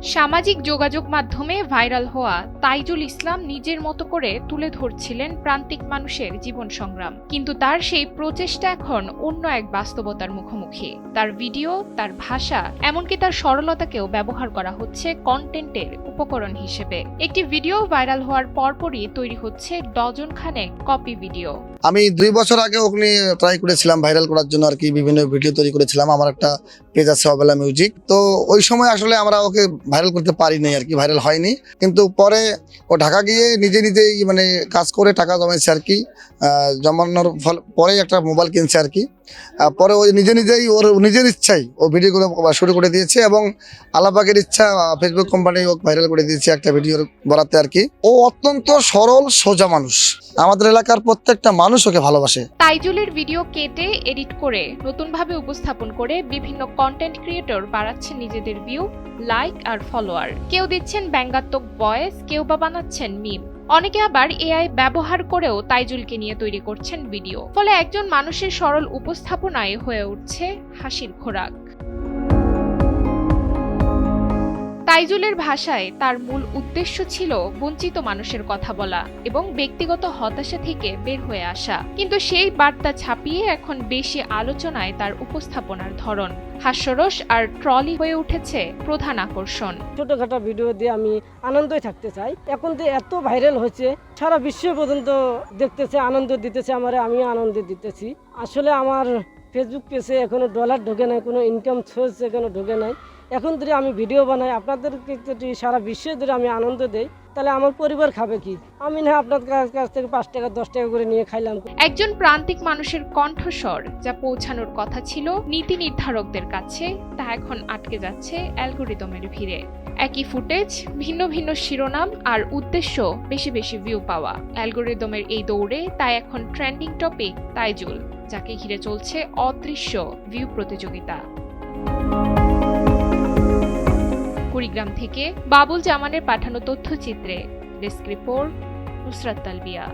সামাজিক যোগাযোগ মাধ্যমে ভাইরাল হওয়া তাইজুল ইসলাম নিজের মতো করে তুলে ধরছিলেন প্রান্তিক মানুষের জীবন সংগ্রাম, কিন্তু তার সেই প্রচেষ্টা এখন অন্য এক বাস্তবতার মুখোমুখি। তার ভিডিও, তার ভাষা, এমনকি তার সরলতাকেও ব্যবহার করা হচ্ছে কন্টেন্টের উপকরণ হিসেবে। একটি ভিডিও ভাইরাল হওয়ার পরপরই তৈরি হচ্ছে ডজন খানেক কপি ভিডিও। আমি 2 বছর আগে ওখানে ট্রাই করেছিলাম ভাইরাল করার জন্য আর কি, বিভিন্ন ভিডিও তৈরি করেছিলাম। আমার একটা পেজ আছে অবেলা মিউজিক, তো ওই সময় আসলে আমরা ওকে ভাইরাল করতে পারিনি আর কি, ভাইরাল হয়নি। কিন্তু পরে ও ঢাকা গিয়ে নিজেই মানে কাজ করে টাকা জমাইছে আর কি। জমানোর পরে একটা মোবাইল কিনছে আর কি। পরে ওই নিজেই ওর নিজের ইচ্ছাই ও ভিডিওগুলো শুরু করে দিয়েছে, এবং আল্লাপাকের ইচ্ছা ফেসবুক কোম্পানি ও ভাইরাল করে দিয়েছে একটা ভিডিওর বরাতে আর কি। ও অত্যন্ত সরল সোজা মানুষ, আমাদের এলাকার প্রত্যেকটা মানুষ ওকে ভালোবাসে। তাইজুলের ভিডিও কেটে এডিট করে নতুনভাবে উপস্থাপন করে বিভিন্ন কন্টেন্ট ক্রিয়েটর বাড়াচ্ছেন নিজেদের ভিউ, লাইক আর ফলোয়ার। কেউ দিচ্ছেন ব্যঙ্গাত্মক ভয়েস, কেউ বা বানাচ্ছেন মিম। অনেকে আবার এআই ব্যবহার করেও তাইজুলকে নিয়ে তৈরি করছেন ভিডিও। ফলে একজন মানুষের সরল উপস্থাপনায় হয়ে উঠছে হাসির খোরাক। তাইজুলের ভাষায় তার মূল উদ্দেশ্য ছিল বঞ্চিত মানুষের কথা বলা এবং ব্যক্তিগত হতাশা থেকে বের হয়ে আসা, কিন্তু সেই বার্তা ছাপিয়ে এখন বেশি আলোচনায় তার উপস্থাপনার ধরন। হাস্যরস আর ট্রলি হয়ে উঠেছে প্রধান আকর্ষণ। ছোটখাটো ভিডিও দিয়ে আমি আনন্দই থাকতে চাই। এখন যে এত ভাইরাল হয়েছে, সারা বিশ্ব পর্যন্ত দেখতেছে, আনন্দ দিতেছে, আমিও আনন্দ দিতেছি। আসলে আমার ফেসবুক পেজে এখনো ডলার ঢোকে নাই, কোনো ইনকাম সোর্স এখনো ঢোকে নাই। এখন যদি আমি ভিডিও বানাই, আপনাদেরকে যদি সারা বিশ্বে যদি আমি আনন্দ দেই, তাহলে আমার পরিবার খাবে কি? আমি না আপনার কাছ থেকে 5 টাকা 10 টাকা করে নিয়ে খাইলাম। একজন প্রান্তিক মানুষের কণ্ঠস্বর যা পৌঁছানোর কথা ছিল নীতি নির্ধারকদের কাছে, তা এখন আটকে যাচ্ছে অ্যালগরিদমের ভিড়ে। একই ফুটেজ, ভিন্ন ভিন্ন শিরোনাম আর উদ্দেশ্য বেশি ভিউ পাওয়া। অ্যালগরিদমের এই দৌড়ে তাই এখন ট্রেন্ডিং টপিক তাইজুল, যাকে ঘিরে চলছে অদৃশ্য ভিউ প্রতিযোগিতা। কুড়িগ্রাম থেকে বাবুল জামানের পাঠানো তথ্যচিত্রে ডেস্ক রিপোর্ট, নুসরাত তালবিয়া।